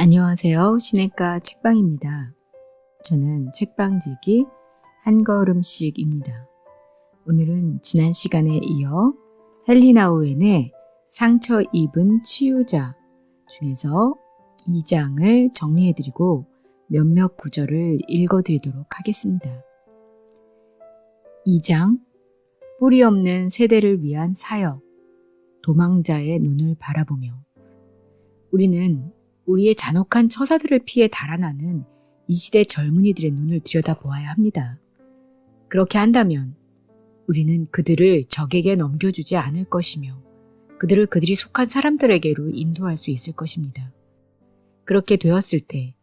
안녕하세요. 시냇가 책방입니다. 저는 책방지기 한 걸음씩입니다. 오늘은 지난 시간에 이어 헨리 오웬의 상처 입은 치유자 중에서 2장을 정리해드리고 몇몇 구절을 읽어드리도록 하겠습니다. 2장, 뿌리 없는 세대를 위한 사역, 도망자의 눈을 바라보며. 우리는 우리의 잔혹한 처사들을 피해 달아나는 이 시대 젊은이들의 눈을 들여다보아야 합니다. 그렇게 한다면 우리는 그들을 적에게 넘겨주지 않을 것이며 그들을 그들이 속한 사람들에게로 인도할 수 있을 것입니다. 그렇게 되었을 때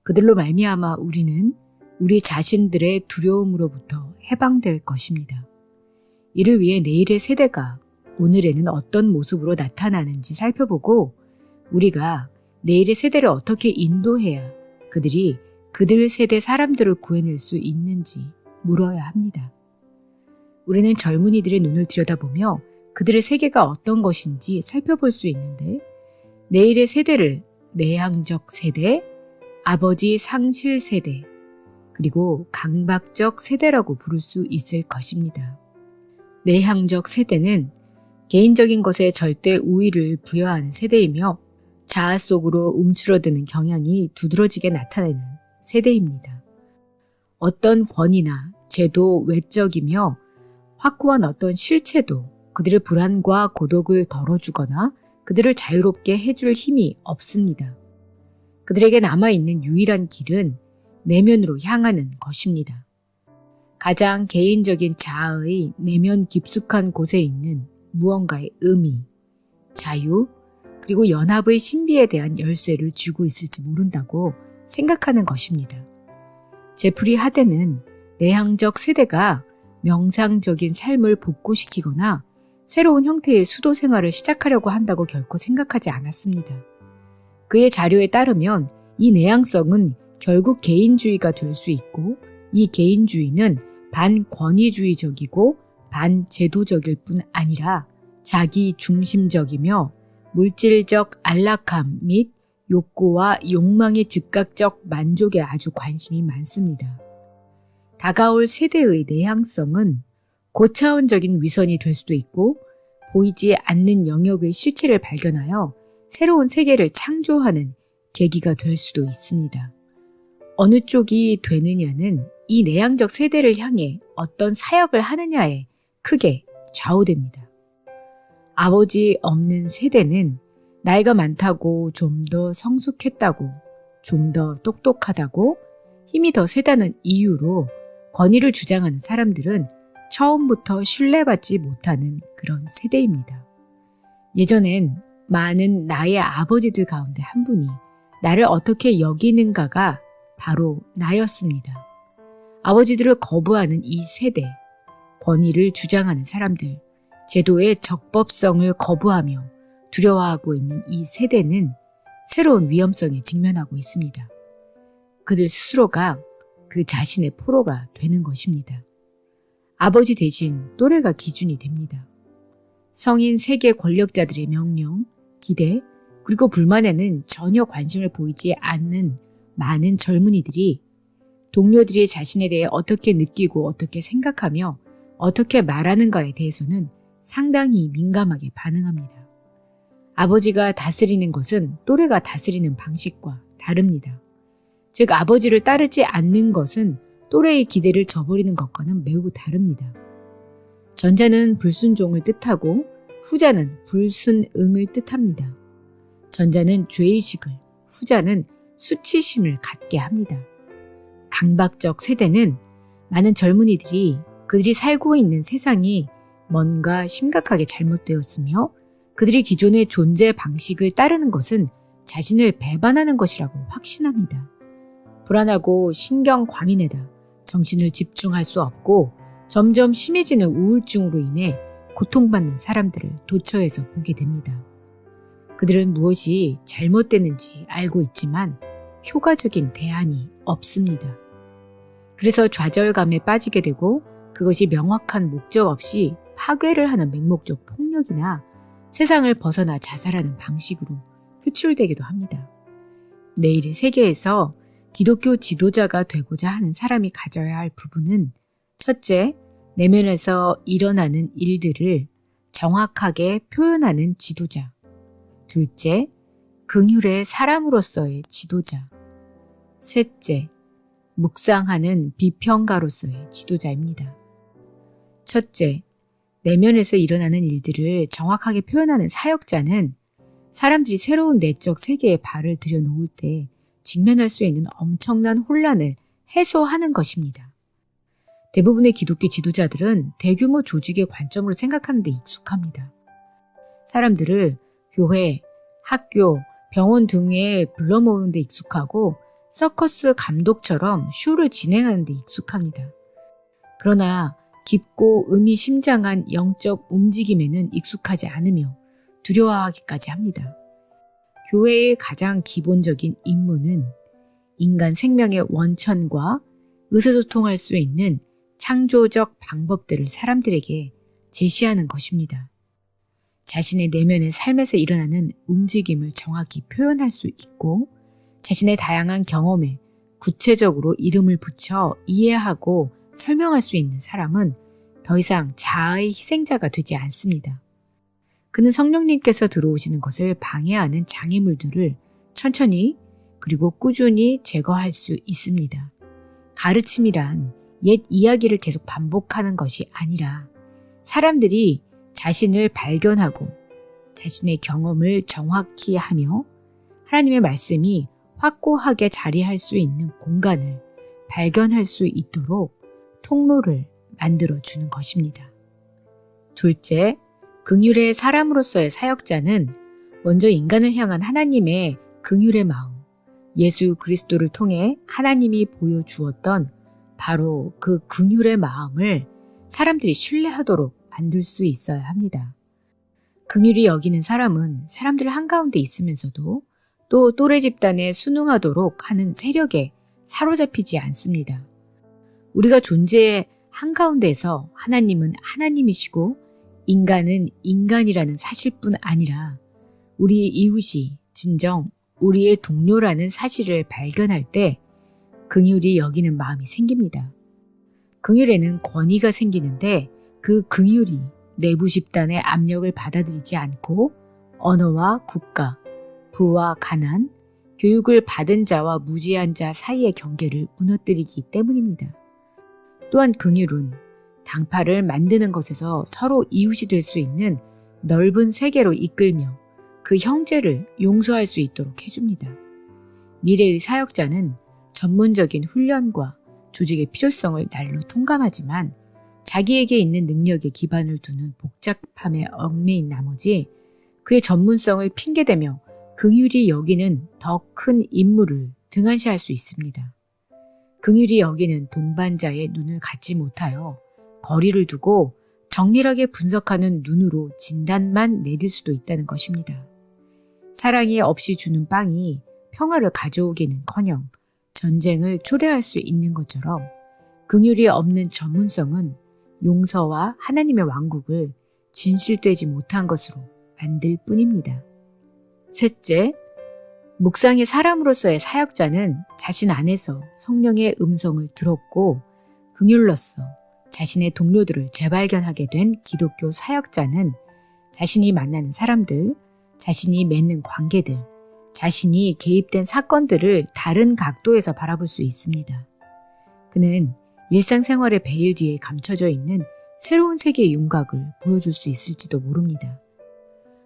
그들로 말미암아 우리는 우리 자신들의 두려움으로부터 해방될 것입니다. 이를 위해 내일의 세대가 오늘에는 어떤 모습으로 나타나는지 살펴보고 우리가 내일의 세대를 어떻게 인도해야 그들이 그들 세대 사람들을 구해낼 수 있는지 물어야 합니다. 우리는 젊은이들의 눈을 들여다보며 그들의 세계가 어떤 것인지 살펴볼 수 있는데 내일의 세대를 내향적 세대, 아버지 상실 세대, 그리고 강박적 세대라고 부를 수 있을 것입니다. 내향적 세대는 개인적인 것에 절대 우위를 부여하는 세대이며 자아 속으로 움츠러드는 경향이 두드러지게 나타내는 세대입니다. 어떤 권위나 제도 외적이며 확고한 어떤 실체도 그들의 불안과 고독을 덜어주거나 그들을 자유롭게 해줄 힘이 없습니다. 그들에게 남아있는 유일한 길은 내면으로 향하는 것입니다. 가장 개인적인 자아의 내면 깊숙한 곳에 있는 무언가의 의미, 자유, 그리고 연합의 신비에 대한 열쇠를 쥐고 있을지 모른다고 생각하는 것입니다. 제프리 하덴은 내향적 세대가 명상적인 삶을 복구시키거나 새로운 형태의 수도 생활을 시작하려고 한다고 결코 생각하지 않았습니다. 그의 자료에 따르면 이 내향성은 결국 개인주의가 될 수 있고 이 개인주의는 반권위주의적이고 반제도적일 뿐 아니라 자기 중심적이며 물질적 안락함 및 욕구와 욕망의 즉각적 만족에 아주 관심이 많습니다. 다가올 세대의 내향성은 고차원적인 위선이 될 수도 있고 보이지 않는 영역의 실체를 발견하여 새로운 세계를 창조하는 계기가 될 수도 있습니다. 어느 쪽이 되느냐는 이 내향적 세대를 향해 어떤 사역을 하느냐에 크게 좌우됩니다. 아버지 없는 세대는 나이가 많다고 좀 더 성숙했다고, 좀 더 똑똑하다고, 힘이 더 세다는 이유로 권위를 주장하는 사람들은 처음부터 신뢰받지 못하는 그런 세대입니다. 예전엔 많은 나의 아버지들 가운데 한 분이 나를 어떻게 여기는가가 바로 나였습니다. 아버지들을 거부하는 이 세대, 권위를 주장하는 사람들, 제도의 적법성을 거부하며 두려워하고 있는 이 세대는 새로운 위험성에 직면하고 있습니다. 그들 스스로가 그 자신의 포로가 되는 것입니다. 아버지 대신 또래가 기준이 됩니다. 성인 세계 권력자들의 명령, 기대, 그리고 불만에는 전혀 관심을 보이지 않는 많은 젊은이들이 동료들이 자신에 대해 어떻게 느끼고 어떻게 생각하며 어떻게 말하는가에 대해서는 상당히 민감하게 반응합니다. 아버지가 다스리는 것은 또래가 다스리는 방식과 다릅니다. 즉 아버지를 따르지 않는 것은 또래의 기대를 저버리는 것과는 매우 다릅니다. 전자는 불순종을 뜻하고 후자는 불순응을 뜻합니다. 전자는 죄의식을, 후자는 수치심을 갖게 합니다. 강박적 세대는 많은 젊은이들이 그들이 살고 있는 세상이 뭔가 심각하게 잘못되었으며 그들이 기존의 존재 방식을 따르는 것은 자신을 배반하는 것이라고 확신합니다. 불안하고 신경 과민에다 정신을 집중할 수 없고 점점 심해지는 우울증으로 인해 고통받는 사람들을 도처에서 보게 됩니다. 그들은 무엇이 잘못되는지 알고 있지만 효과적인 대안이 없습니다. 그래서 좌절감에 빠지게 되고 그것이 명확한 목적 없이 파괴를 하는 맹목적 폭력이나 세상을 벗어나 자살하는 방식으로 표출되기도 합니다. 내일의 세계에서 기독교 지도자가 되고자 하는 사람이 가져야 할 부분은 첫째, 내면에서 일어나는 일들을 정확하게 표현하는 지도자. 둘째, 긍휼의 사람으로서의 지도자. 셋째, 묵상하는 비평가로서의 지도자입니다. 첫째, 내면에서 일어나는 일들을 정확하게 표현하는 사역자는 사람들이 새로운 내적 세계에 발을 들여놓을 때 직면할 수 있는 엄청난 혼란을 해소하는 것입니다. 대부분의 기독교 지도자들은 대규모 조직의 관점으로 생각하는 데 익숙합니다. 사람들을 교회, 학교, 병원 등에 불러 모으는 데 익숙하고 서커스 감독처럼 쇼를 진행하는 데 익숙합니다. 그러나 깊고 의미심장한 영적 움직임에는 익숙하지 않으며 두려워하기까지 합니다. 교회의 가장 기본적인 임무는 인간 생명의 원천과 의사소통할 수 있는 창조적 방법들을 사람들에게 제시하는 것입니다. 자신의 내면의 삶에서 일어나는 움직임을 정확히 표현할 수 있고 자신의 다양한 경험에 구체적으로 이름을 붙여 이해하고 설명할 수 있는 사람은 더 이상 자아의 희생자가 되지 않습니다. 그는 성령님께서 들어오시는 것을 방해하는 장애물들을 천천히 그리고 꾸준히 제거할 수 있습니다. 가르침이란 옛 이야기를 계속 반복하는 것이 아니라 사람들이 자신을 발견하고 자신의 경험을 정확히 하며 하나님의 말씀이 확고하게 자리할 수 있는 공간을 발견할 수 있도록 통로를 만들어주는 것입니다. 둘째, 긍휼의 사람으로서의 사역자는 먼저 인간을 향한 하나님의 긍휼의 마음, 예수 그리스도를 통해 하나님이 보여주었던 바로 그 긍휼의 마음을 사람들이 신뢰하도록 만들 수 있어야 합니다. 긍휼히 여기는 사람은 사람들 한가운데 있으면서도 또 또래 집단에 순응하도록 하는 세력에 사로잡히지 않습니다. 우리가 존재의 한가운데에서 하나님은 하나님이시고 인간은 인간이라는 사실뿐 아니라 우리 이웃이 진정 우리의 동료라는 사실을 발견할 때 긍휼히 여기는 마음이 생깁니다. 긍휼에는 권위가 생기는데 그 긍휼이 내부 집단의 압력을 받아들이지 않고 언어와 국가, 부와 가난, 교육을 받은 자와 무지한 자 사이의 경계를 무너뜨리기 때문입니다. 또한 긍휼은 당파를 만드는 것에서 서로 이웃이 될 수 있는 넓은 세계로 이끌며 그 형제를 용서할 수 있도록 해줍니다. 미래의 사역자는 전문적인 훈련과 조직의 필요성을 날로 통감하지만 자기에게 있는 능력에 기반을 두는 복잡함에 얽매인 나머지 그의 전문성을 핑계대며 긍휼히 여기는 더 큰 임무를 등한시할 수 있습니다. 긍휼히 여기는 동반자의 눈을 갖지 못하여 거리를 두고 정밀하게 분석하는 눈으로 진단만 내릴 수도 있다는 것입니다. 사랑이 없이 주는 빵이 평화를 가져오기는커녕 전쟁을 초래할 수 있는 것처럼 긍휼이 없는 전문성은 용서와 하나님의 왕국을 진실되지 못한 것으로 만들 뿐입니다. 셋째, 묵상의 사람으로서의 사역자는 자신 안에서 성령의 음성을 들었고 긍휼로서 자신의 동료들을 재발견하게 된 기독교 사역자는 자신이 만나는 사람들, 자신이 맺는 관계들, 자신이 개입된 사건들을 다른 각도에서 바라볼 수 있습니다. 그는 일상생활의 베일 뒤에 감춰져 있는 새로운 세계의 윤곽을 보여줄 수 있을지도 모릅니다.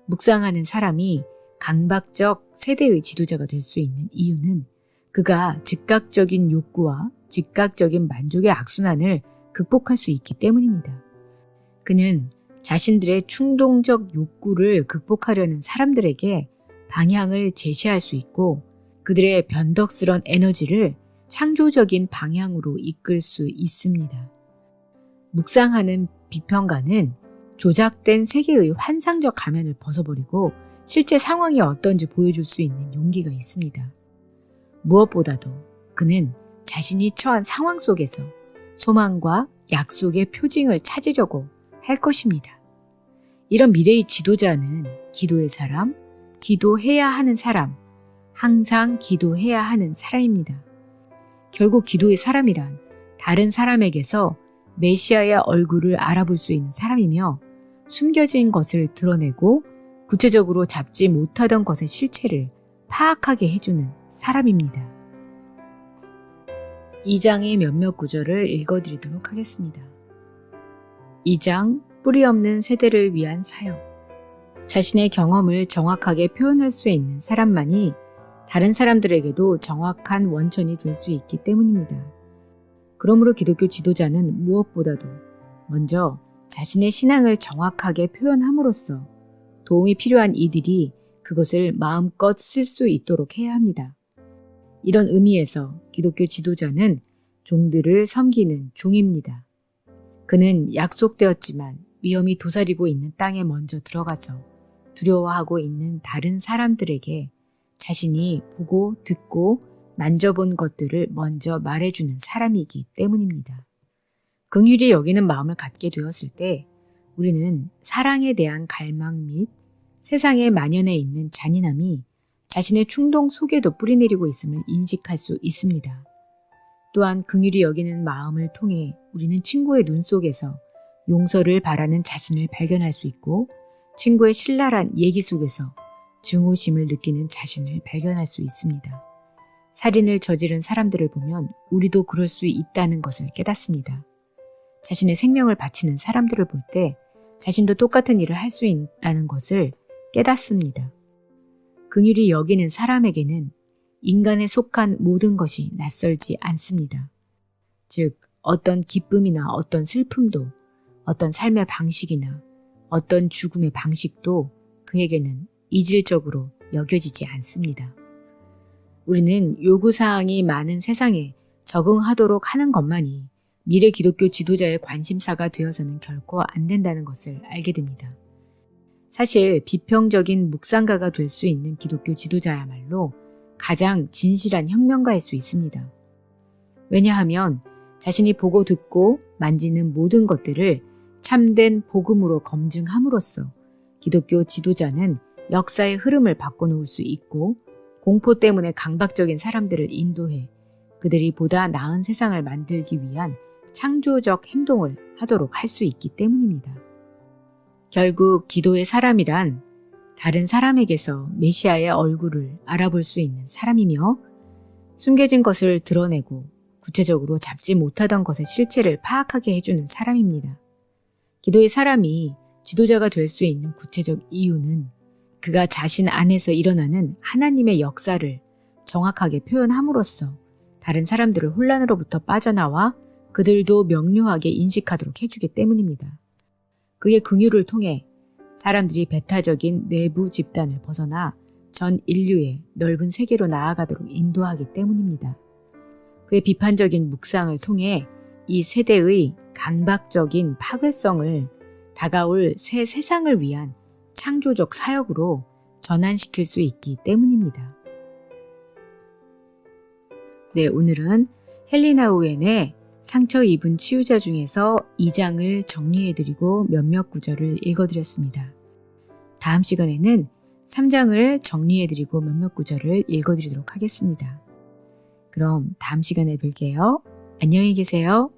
묵상하는 사람이 강박적 세대의 지도자가 될 수 있는 이유는 그가 즉각적인 욕구와 즉각적인 만족의 악순환을 극복할 수 있기 때문입니다. 그는 자신들의 충동적 욕구를 극복하려는 사람들에게 방향을 제시할 수 있고 그들의 변덕스런 에너지를 창조적인 방향으로 이끌 수 있습니다. 묵상하는 비평가는 조작된 세계의 환상적 가면을 벗어버리고 실제 상황이 어떤지 보여줄 수 있는 용기가 있습니다. 무엇보다도 그는 자신이 처한 상황 속에서 소망과 약속의 표징을 찾으려고 할 것입니다. 이런 미래의 지도자는 기도의 사람, 기도해야 하는 사람, 항상 기도해야 하는 사람입니다. 결국 기도의 사람이란 다른 사람에게서 메시아의 얼굴을 알아볼 수 있는 사람이며 숨겨진 것을 드러내고 구체적으로 잡지 못하던 것의 실체를 파악하게 해주는 사람입니다. 2장의 몇몇 구절을 읽어드리도록 하겠습니다. 2장 뿌리 없는 세대를 위한 사역. 자신의 경험을 정확하게 표현할 수 있는 사람만이 다른 사람들에게도 정확한 원천이 될 수 있기 때문입니다. 그러므로 기독교 지도자는 무엇보다도 먼저 자신의 신앙을 정확하게 표현함으로써 도움이 필요한 이들이 그것을 마음껏 쓸 수 있도록 해야 합니다. 이런 의미에서 기독교 지도자는 종들을 섬기는 종입니다. 그는 약속되었지만 위험이 도사리고 있는 땅에 먼저 들어가서 두려워하고 있는 다른 사람들에게 자신이 보고 듣고 만져본 것들을 먼저 말해주는 사람이기 때문입니다. 긍휼히 여기는 마음을 갖게 되었을 때 우리는 사랑에 대한 갈망 및 세상에 만연해 있는 잔인함이 자신의 충동 속에도 뿌리내리고 있음을 인식할 수 있습니다. 또한 긍휼히 여기는 마음을 통해 우리는 친구의 눈 속에서 용서를 바라는 자신을 발견할 수 있고 친구의 신랄한 얘기 속에서 증오심을 느끼는 자신을 발견할 수 있습니다. 살인을 저지른 사람들을 보면 우리도 그럴 수 있다는 것을 깨닫습니다. 자신의 생명을 바치는 사람들을 볼 때 자신도 똑같은 일을 할 수 있다는 것을 깨닫습니다. 긍휼히 여기는 사람에게는 인간에 속한 모든 것이 낯설지 않습니다. 즉, 어떤 기쁨이나 어떤 슬픔도, 어떤 삶의 방식이나 어떤 죽음의 방식도 그에게는 이질적으로 여겨지지 않습니다. 우리는 요구사항이 많은 세상에 적응하도록 하는 것만이 미래 기독교 지도자의 관심사가 되어서는 결코 안 된다는 것을 알게 됩니다. 사실 비평적인 묵상가가 될 수 있는 기독교 지도자야말로 가장 진실한 혁명가일 수 있습니다. 왜냐하면 자신이 보고 듣고 만지는 모든 것들을 참된 복음으로 검증함으로써 기독교 지도자는 역사의 흐름을 바꿔놓을 수 있고 공포 때문에 강박적인 사람들을 인도해 그들이 보다 나은 세상을 만들기 위한 창조적 행동을 하도록 할 수 있기 때문입니다. 결국 기도의 사람이란 다른 사람에게서 메시아의 얼굴을 알아볼 수 있는 사람이며 숨겨진 것을 드러내고 구체적으로 잡지 못하던 것의 실체를 파악하게 해주는 사람입니다. 기도의 사람이 지도자가 될 수 있는 구체적 이유는 그가 자신 안에서 일어나는 하나님의 역사를 정확하게 표현함으로써 다른 사람들을 혼란으로부터 빠져나와 그들도 명료하게 인식하도록 해주기 때문입니다. 그의 긍휼을 통해 사람들이 배타적인 내부 집단을 벗어나 전 인류의 넓은 세계로 나아가도록 인도하기 때문입니다. 그의 비판적인 묵상을 통해 이 세대의 강박적인 파괴성을 다가올 새 세상을 위한 창조적 사역으로 전환시킬 수 있기 때문입니다. 네, 오늘은 헬리나 우엔의 상처 입은 치유자 중에서 2장을 정리해드리고 몇몇 구절을 읽어드렸습니다. 다음 시간에는 3장을 정리해드리고 몇몇 구절을 읽어드리도록 하겠습니다. 그럼 다음 시간에 뵐게요. 안녕히 계세요.